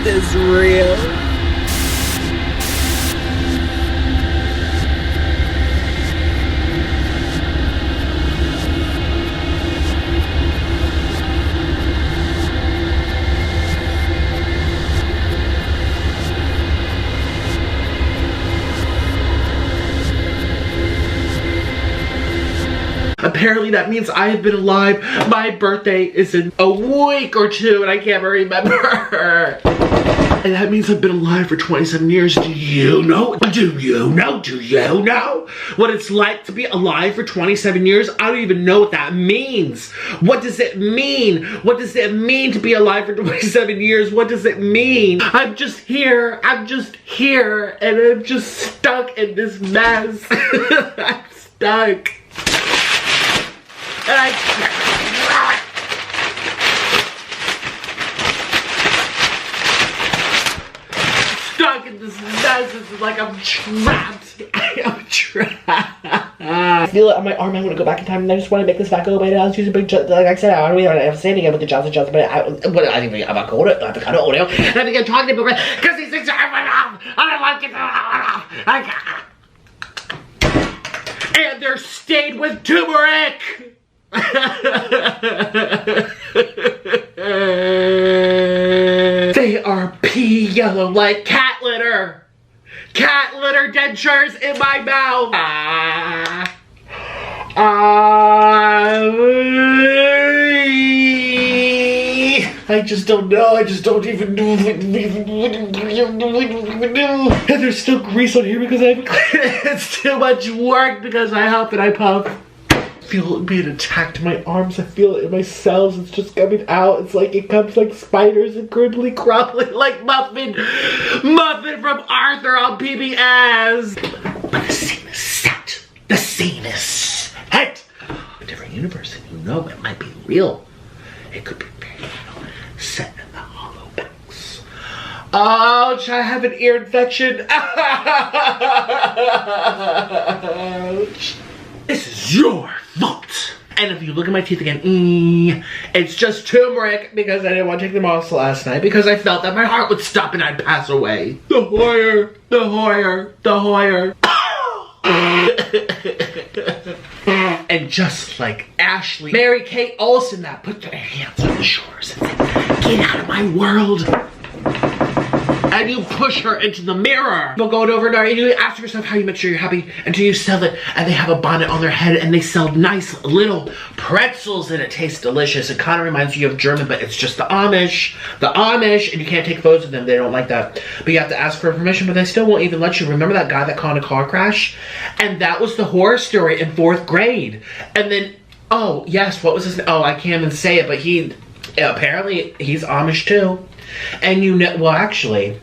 this real? Apparently that means I have been alive. My birthday is in a week or two and I can't remember. And that means I've been alive for 27 years. Do you know? Do you know? Do you know what it's like to be alive for 27 years? I don't even know what that means. What does it mean? What does it mean to be alive for 27 years? What does it mean? I'm just here. I'm just here. And I'm just stuck in this mess. I'm stuck. And I stuck in this mess. It's like I'm trapped. I am trapped. I feel it on my arm. I want to go back in time and I just want to make this back go. But I was using big, like I said, I don't even understand again with the Johnson, but I think avocado, and I think I'm talking about because these things are I don't like it. And they're stayed with turmeric. They are pea yellow like cat litter. Cat litter dentures in my mouth. I just don't know. I just don't even know. And there's still grease on here because I haven't cleaned it. It's too much work because I huff and I puff. I feel it being attacked in my arms. I feel it in my cells. It's just coming out. It's like it comes like spiders and cribbly crumbly like Muffin from Arthur on PBS. But the scene is set. The scene is set. A different universe, and you know it might be real. It could be very real. Set in the hollow banks. Ouch! I have an ear infection. Ouch! This is your fault. And if you look at my teeth again, it's just turmeric because I didn't want to take them off last night because I felt that my heart would stop and I'd pass away. The horror, the horror, the horror. And just like Ashley, Mary Kate Olsen that put their hands on the shoulders and said, get out of my world. And you push her into the mirror. You'll go over there and you ask yourself how you make sure you're happy until you sell it. And they have a bonnet on their head and they sell nice little pretzels and it tastes delicious. It kind of reminds you of German, but it's just the Amish. The Amish, and you can't take photos of them. They don't like that. But you have to ask for permission, but they still won't even let you. Remember that guy that caught in a car crash? And that was the horror story in 4th grade. And then, oh, yes, what was his name? Oh, I can't even say it, but apparently he's Amish too. And you know, well, actually,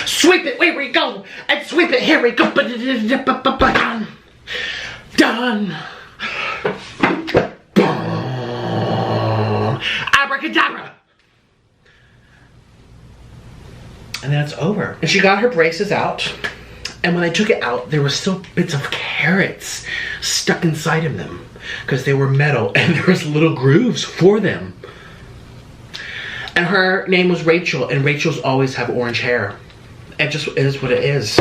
sweep it, where we go, and sweep it, here we go, done. Abracadabra. And then it's over. And she got her braces out, and when I took it out, there were still bits of carrots stuck inside of them because they were metal, and there was little grooves for them. And her name was Rachel, and Rachels always have orange hair. It just is what it is.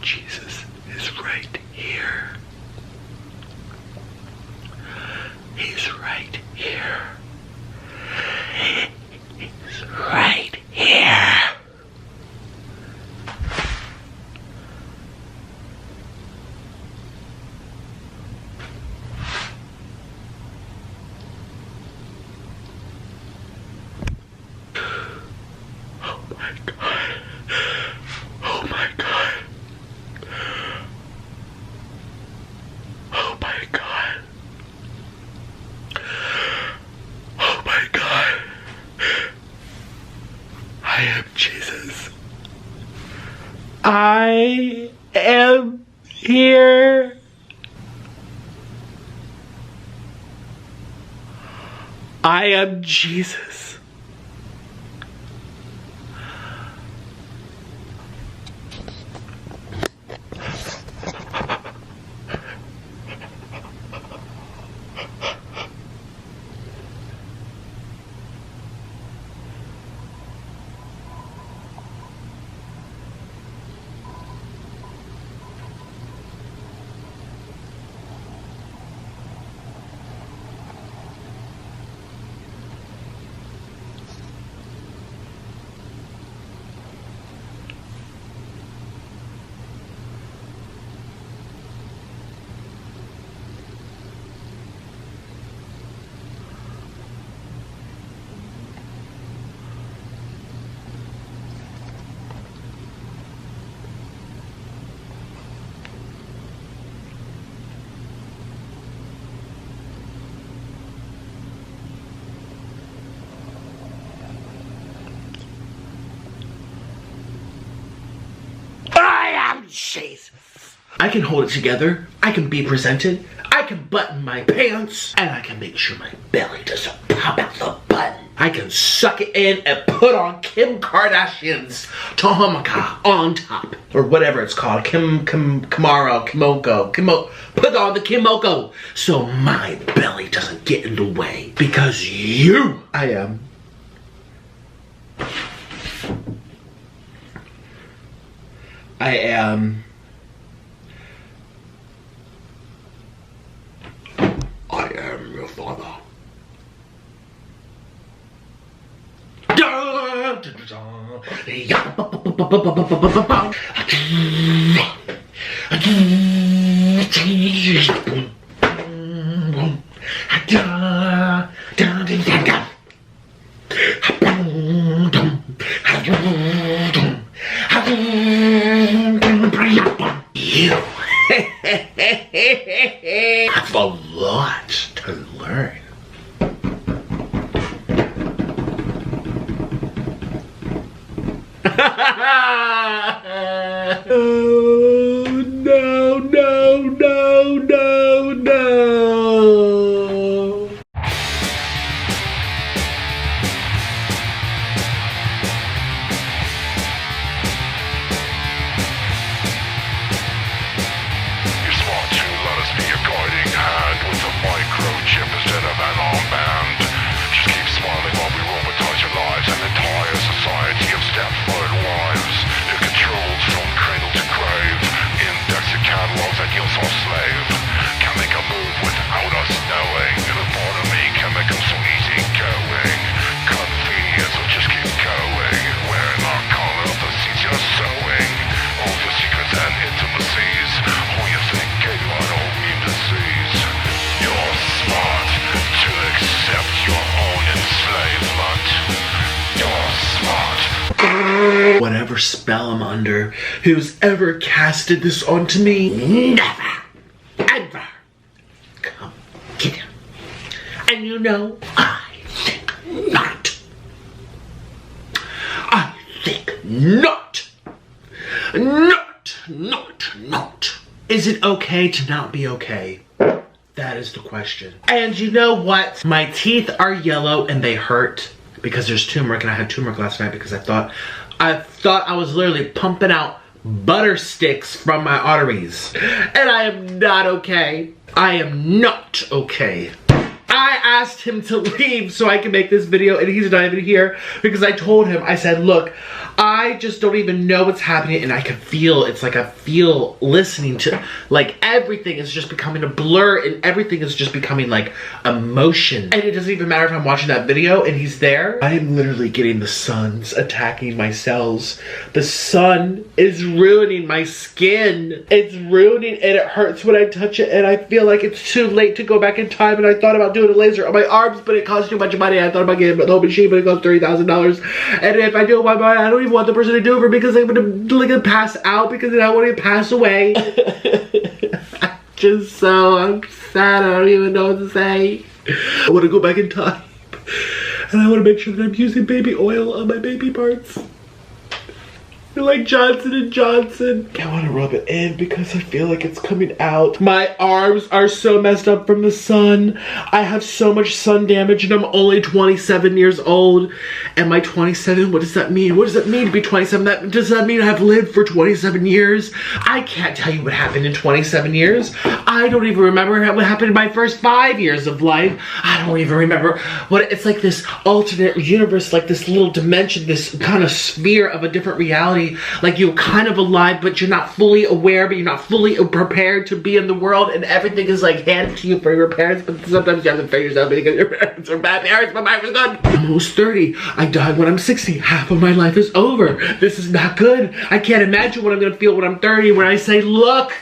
Jesus is right here. He's right here. He's right here. I am here. I am Jesus. Jesus. I can hold it together, I can be presented, I can button my pants, and I can make sure my belly doesn't pop out the button. I can suck it in and put on Kim Kardashian's Tohomaka on top. Or whatever it's called. Kimoko. Put on the Kimoko. So my belly doesn't get in the way. Because I am. Your father. You have a lot to learn. Oh, no, no, no, no, no. Microchip instead of an armband. Just keep smiling while we robotize your lives. An entire society of Stepford wives. You're controlled from cradle to grave. Index your catalogs and you'll so slave. Can't make a move without us knowing. The part of me can make them so easy going. Convenient, so just keep going. Wearing our collar of the seeds you're sowing. All your secrets and intimacies. All you think gave you an autoimmune disease. You're smart to accept your own enslavement. You're smart. Whatever spell I'm under, who's ever casted this onto me, never, ever come get him. And you know, I think not. I think not. Not. Is it okay to not be okay? That is the question. And you know what? My teeth are yellow and they hurt because there's turmeric, and I had turmeric last night because I thought I was literally pumping out butter sticks from my arteries. And I am not okay. I am not okay. I asked him to leave so I can make this video, and he's not even here because I told him, I said, look, I just don't even know what's happening, and I can feel, it's like I feel listening to, like everything is just becoming a blur, and everything is just becoming like emotion. And it doesn't even matter if I'm watching that video and he's there. I am literally getting the sun's attacking my cells. The sun is ruining my skin. It's ruining, and it hurts when I touch it, and I feel like it's too late to go back in time, and I thought about doing a laser on my arms, but it costs too much money. I thought about getting the whole machine, but it costs $30,000. And if I do it, I don't even want the person to do it for me because I'm gonna pass out because then I want to pass away. I'm just so upset. I don't even know what to say. I want to go back in time, and I want to make sure that I'm using baby oil on my baby parts. You're like Johnson & Johnson. I want to rub it in because I feel like it's coming out. My arms are so messed up from the sun. I have so much sun damage and I'm only 27 years old. Am I 27? What does that mean? What does it mean to be 27? Does that mean I've lived for 27 years? I can't tell you what happened in 27 years. I don't even remember what happened in my first 5 years of life. I don't even remember what it's like, this alternate universe, like this little dimension, this kind of sphere of a different reality. Like you're kind of alive, but you're not fully aware, but you're not fully prepared to be in the world, and everything is like handed to you for your parents, but sometimes you have to figure yourself because your parents are bad parents, but mine was good. I'm almost 30. I died when I'm 60. Half of my life is over. This is not good. I can't imagine what I'm gonna feel when I'm 30, when I say, look,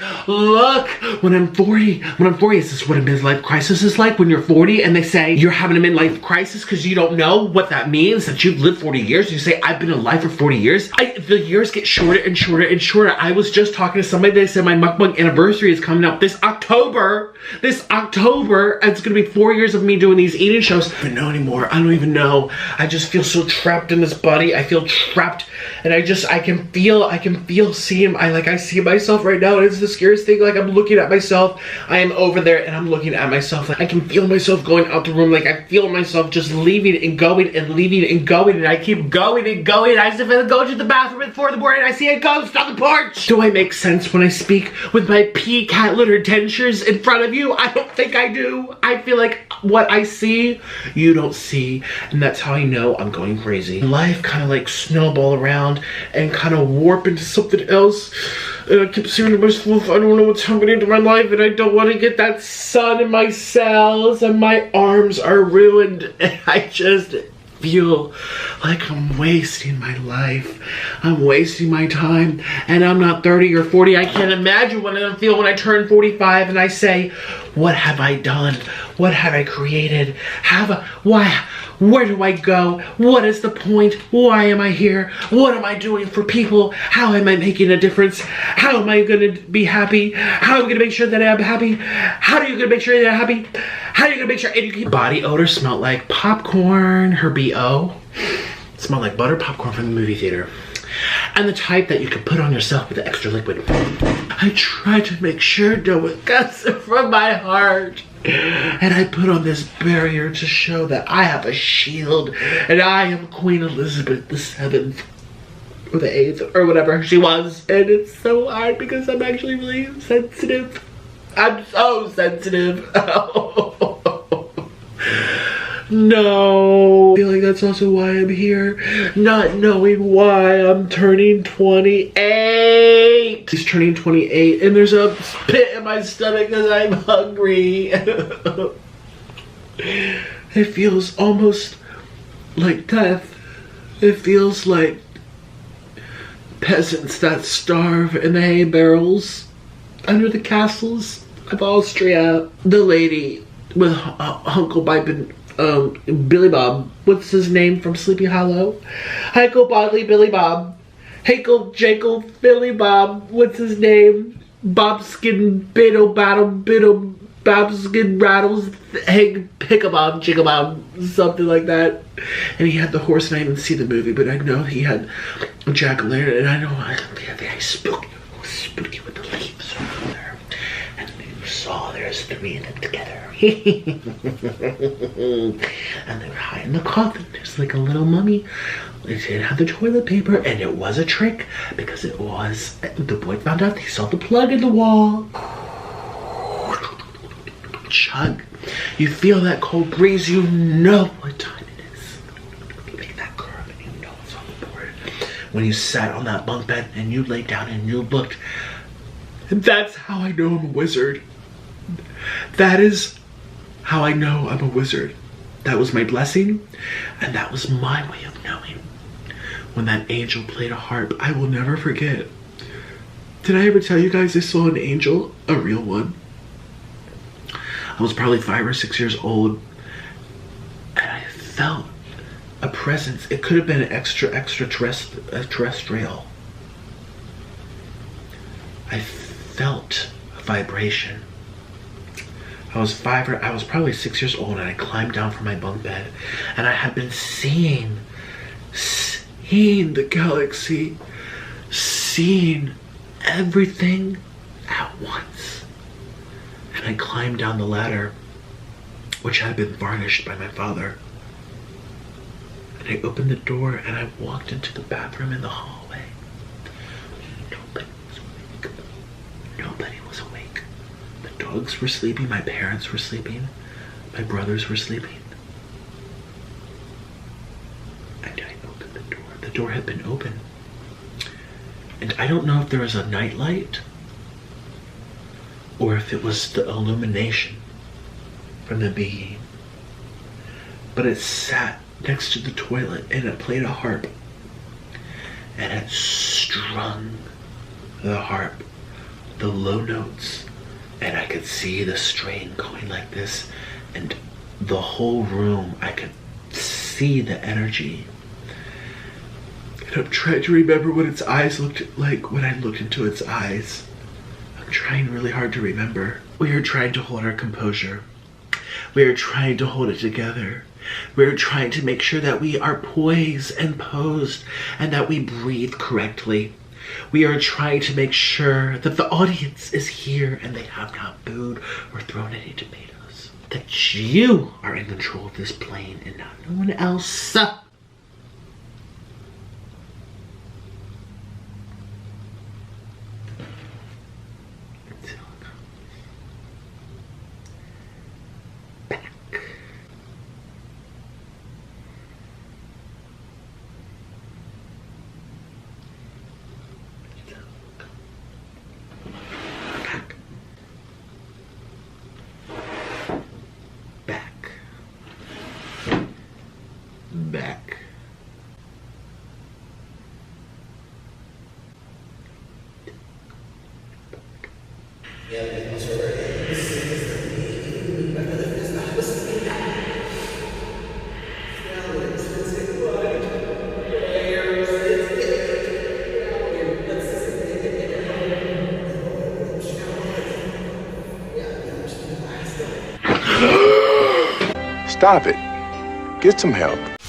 when I'm 40. When I'm 40, is this what a midlife crisis is like? When you're 40 and they say you're having a midlife crisis because you don't know what that means, that you've lived 40 years. You say, I've been alive for 40 years. The years get shorter and shorter and shorter. I was just talking to somebody, they said my mukbang anniversary is coming up this October. This October, it's gonna be 4 years of me doing these eating shows. I don't even know anymore. I don't even know. I just feel so trapped in this body. I feel trapped, and I can feel seeing, I see myself right now, and it's the scariest thing. Like I'm looking at myself. I am over there and I'm looking at myself. Like I can feel myself going out the room. Like I feel myself just leaving and going and leaving and going, and I keep going and going. I just go to the bathroom at 4 in the morning. I see a ghost on the porch. Do I make sense when I speak with my pea cat litter dentures in front of you? I don't think I do. I feel like what I see, you don't see, and that's how I know I'm going crazy. Life kind of like snowball around and kind of warp into something else. And I keep saying to myself, I don't know what's happening to my life, and I don't want to get that sun in my cells, and my arms are ruined, and I just feel like I'm wasting my life. I'm wasting my time, and I'm not 30 or 40. I can't imagine what I'm gonna feel when I turn 45 and I say, what have I done? What have I created? Where do I go? What is the point? Why am I here? What am I doing for people? How am I making a difference? How am I gonna be happy? How am I gonna make sure that I'm happy? How are you gonna make sure that I'm happy? How are you gonna make sure? And you keep body odor smelled like popcorn, her BO. Smelled like butter popcorn from the movie theater. And the type that you could put on yourself with the extra liquid. I try to make sure no one gets it from my heart. And I put on this barrier to show that I have a shield, and I am Queen Elizabeth VII, or the 8th, or whatever she was. And it's so hard because I'm actually really sensitive. I'm so sensitive. No. I feel like that's also why I'm here. Not knowing why I'm turning 28. He's turning 28 and there's a pit in my stomach because I'm hungry. It feels almost like death. It feels like peasants that starve in the hay barrels under the castles of Austria. The lady with Uncle Bipin, Billy Bob, what's his name from Sleepy Hollow? Heiko Bodley Billy Bob. Heiko Jacob Billy Bob, what's his name? Bobskin Biddle Battle Biddle Bobskin Rattles Hickabob Jiggabob, something like that. And he had the horse, and I didn't see the movie, but I know he had a jack-o'-lantern, and I know they're very spooky with the leaves over there. And you saw there's 3 of them together. And they were high in the coffin. There's like a little mummy. They didn't have the toilet paper, and it was a trick because it was. The boy found out. He saw the plug in the wall. Chug. You feel that cold breeze. You know what time it is. Make that curve, and you know it's on the board. When you sat on that bunk bed and you laid down and you looked. And that's how I know I'm a wizard. That is how I know I'm a wizard. That was my blessing, and that was my way of knowing. When that angel played a harp, I will never forget. Did I ever tell you guys I saw an angel? A real one. I was probably 5 or 6 years old, and I felt a presence. It could have been an extraterrestrial. I felt a vibration. I was probably 6 years old, and I climbed down from my bunk bed, and I had been seeing the galaxy seeing everything at once. And I climbed down the ladder, which had been varnished by my father. And I opened the door and I walked into the bathroom in the hallway. Nobody was awake. Nobody was awake. The dogs were sleeping, my parents were sleeping, my brothers were sleeping. And I opened the door. The door had been open. And I don't know if there was a nightlight or if it was the illumination from the being. But it sat next to the toilet and it played a harp. And it strung the harp, the low notes. And I could see the string going like this. And the whole room, I could see the energy. And I'm trying to remember what its eyes looked like when I looked into its eyes. I'm trying really hard to remember. We are trying to hold our composure. We are trying to hold it together. We are trying to make sure that we are poised and posed and that we breathe correctly. We are trying to make sure that the audience is here and they have not booed or thrown any tomatoes. That you are in control of this plane and not no one else. Back. Stop it. Get some help.